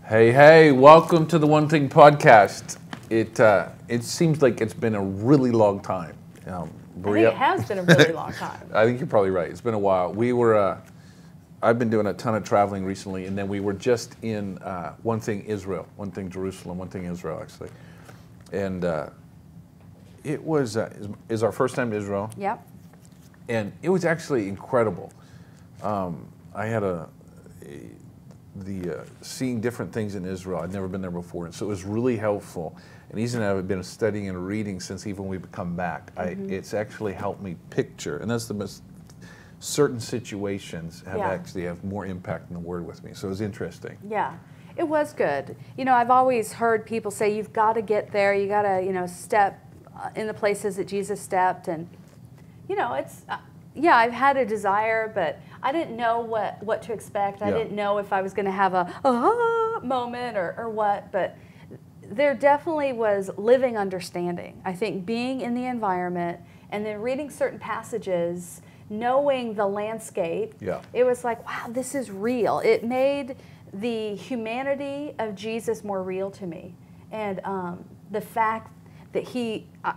Hey, hey, welcome to the One Thing podcast. It seems like it's been a really long time. I think it has been a really long time. I think you're probably right. It's been a while. I've been doing a ton of traveling recently, and then we were just in One Thing Israel, One Thing Jerusalem, One Thing Israel, actually. And it was is our first time to Israel. Yep. And it was actually incredible. I had seeing different things in Israel. I'd never been there before, and so it was really helpful. And Ethan and I have been studying and reading since even we've come back. It's actually helped me picture, and that's the most, certain situations have more impact in the Word with me. So it was interesting. Yeah, it was good. You know, I've always heard people say you've got to get there. You got to, step in the places that Jesus stepped, and it's. Yeah, I've had a desire, but I didn't know what to expect. I didn't know if I was going to have a moment or what, but there definitely was living understanding. I think being in the environment and then reading certain passages, knowing the landscape, it was like, wow, this is real. It made the humanity of Jesus more real to me. And the fact that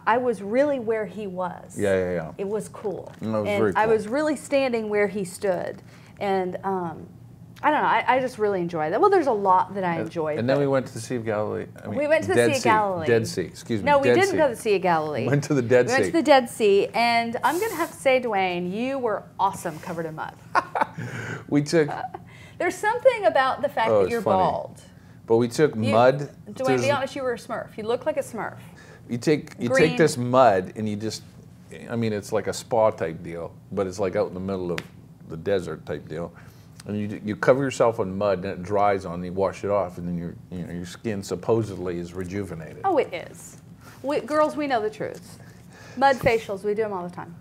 I was really where he was. Yeah. It was cool. No, it was very cool. I was really standing where he stood. And I don't know, I just really enjoyed that. Well, there's a lot that I enjoyed. And then we went to the Sea of Galilee. We went to the Sea of Galilee. Dead Sea, excuse me. No, we didn't go to the Sea of Galilee. Went to the Dead Sea. We went to the Dead Sea, and I'm going to have to say, Dwayne, you were awesome covered in mud. We took... There's something about the fact that you're bald. But we took mud... Dwayne, be honest, you were a Smurf. You look like a Smurf. You take this mud and you just, it's like a spa type deal, but it's like out in the middle of the desert type deal. And you cover yourself in mud and it dries on, and you wash it off, and then your skin supposedly is rejuvenated. Oh, it is. Girls, we know the truth. Mud facials, we do them all the time.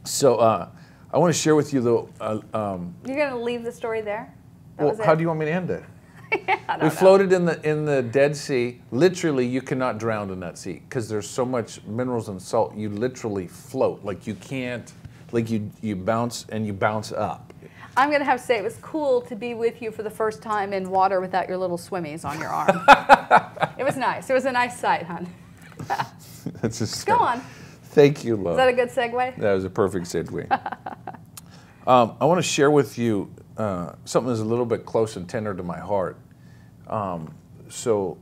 So I want to share with you though. You're going to leave the story there? Well, how do you want me to end it? We floated in the Dead Sea. Literally, you cannot drown in that sea because there's so much minerals and salt. You literally float. Like you can't, like you bounce and you bounce up. I'm going to have to say it was cool to be with you for the first time in water without your little swimmies on your arm. It was nice. It was a nice sight, hon. That's just Go on. Thank you, love. Is that a good segue? That was a perfect segue. I want to share with you something that's a little bit close and tender to my heart. So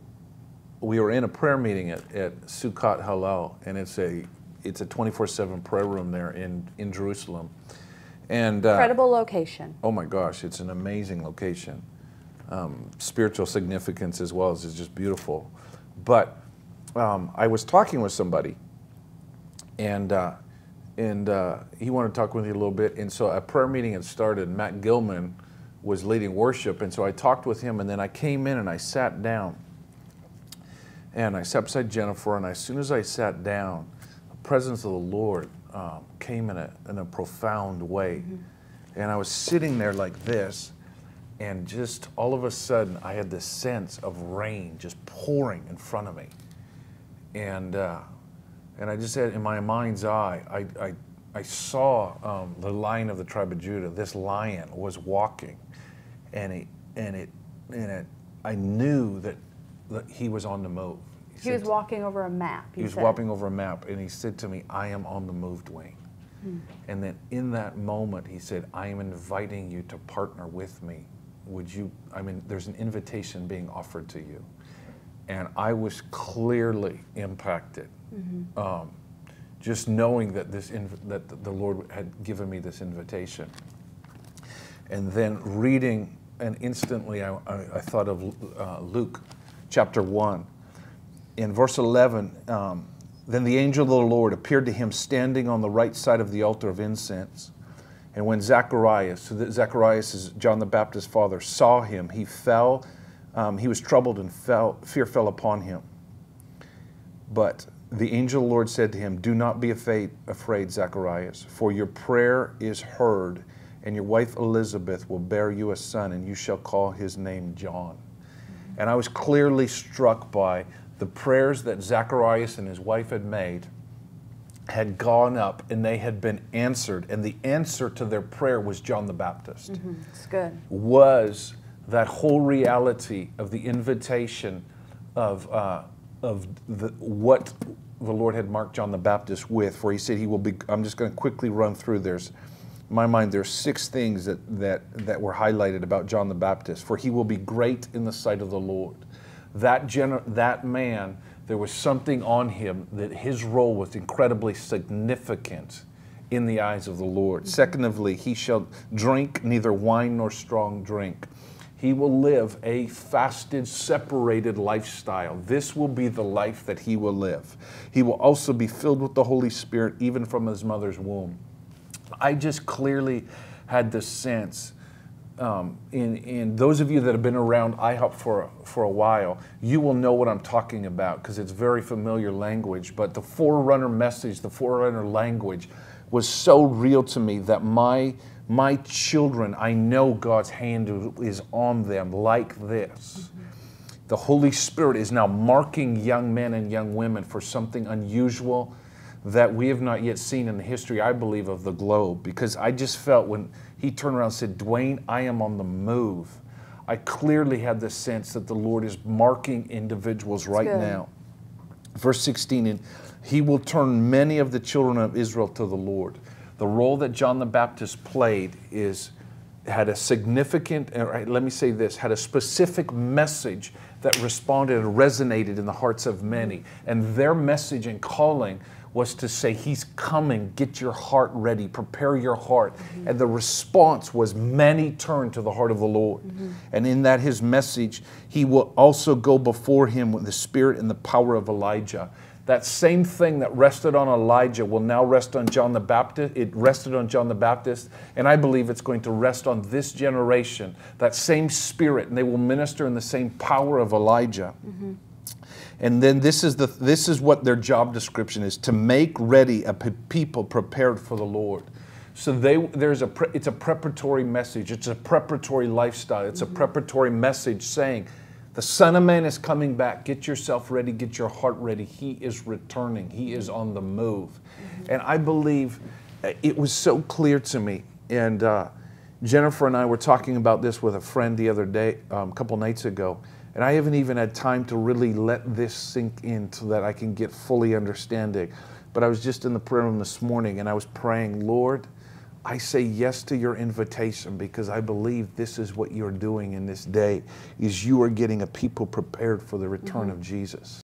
we were in a prayer meeting at Sukkot Hallel, and it's a 24/7 prayer room there in Jerusalem. And incredible location. Oh my gosh, it's an amazing location. Spiritual significance as well as it's just beautiful. But I was talking with somebody, and he wanted to talk with me a little bit. And so a prayer meeting had started. Matt Gilman was leading worship, and so I talked with him, and then I came in and I sat down. And I sat beside Jennifer, and as soon as I sat down, the presence of the Lord came in a profound way. Mm-hmm. And I was sitting there like this, and just all of a sudden I had this sense of rain just pouring in front of me. And I just said, in my mind's eye, I saw the Lion of the tribe of Judah. This lion was walking, and I knew that he was on the move. He was walking over a map. He was walking over a map, and he said to me, "I am on the move, Dwayne." And then in that moment, he said, "I am inviting you to partner with me. Would you? There's an invitation being offered to you." And I was clearly impacted. Mm-hmm. Just knowing that that the Lord had given me this invitation, and then reading, and instantly I thought of Luke, chapter 1, in verse 11. Then the angel of the Lord appeared to him standing on the right side of the altar of incense, and when Zacharias is John the Baptist's father, saw him, he fell. He was troubled, and fear fell upon him. But the angel of the Lord said to him, "Do not be afraid, Zacharias, for your prayer is heard, and your wife Elizabeth will bear you a son, and you shall call his name John." Mm-hmm. And I was clearly struck by the prayers that Zacharias and his wife had made had gone up, and they had been answered, and the answer to their prayer was John the Baptist. Mm-hmm. It's good. Was that whole reality of the invitation of what the Lord had marked John the Baptist with, for he said he will be, I'm just going to quickly run through, in my mind, there's 6 things that were highlighted about John the Baptist. For he will be great in the sight of the Lord. That man, there was something on him that his role was incredibly significant in the eyes of the Lord. Secondly, he shall drink neither wine nor strong drink. He will live a fasted, separated lifestyle. This will be the life that he will live. He will also be filled with the Holy Spirit, even from his mother's womb. I just clearly had the sense, in those of you that have been around IHOP for a while, you will know what I'm talking about because it's very familiar language. But the forerunner message, the forerunner language was so real to me that my children, I know God's hand is on them like this. The Holy Spirit is now marking young men and young women for something unusual that we have not yet seen in the history, I believe, of the globe. Because I just felt when he turned around and said, Dwayne, I am on the move. I clearly had the sense that the Lord is marking individuals right now. Verse 16, and he will turn many of the children of Israel to the Lord. The role that John the Baptist played had a significant, let me say this, had a specific message that responded and resonated in the hearts of many. And their message and calling was to say, he's coming, get your heart ready, prepare your heart. And the response was many turned to the heart of the Lord. And in that his message, he will also go before him with the spirit and the power of Elijah. That same thing that rested on Elijah will now rest on John the Baptist. It rested on John the Baptist, and I believe it's going to rest on this generation. That same spirit, and they will minister in the same power of Elijah. And then this is what their job description is: to make ready a people prepared for the Lord. So it's a preparatory message. It's a preparatory lifestyle. It's a preparatory message saying, the Son of Man is coming back. Get yourself ready. Get your heart ready. He is returning. He is on the move. And I believe it was so clear to me. And Jennifer and I were talking about this with a friend the other day, a couple nights ago. And I haven't even had time to really let this sink in so that I can get fully understanding. But I was just in the prayer room this morning and I was praying, Lord, I say yes to your invitation because I believe this is what you're doing in this day, is you are getting a people prepared for the return of Jesus.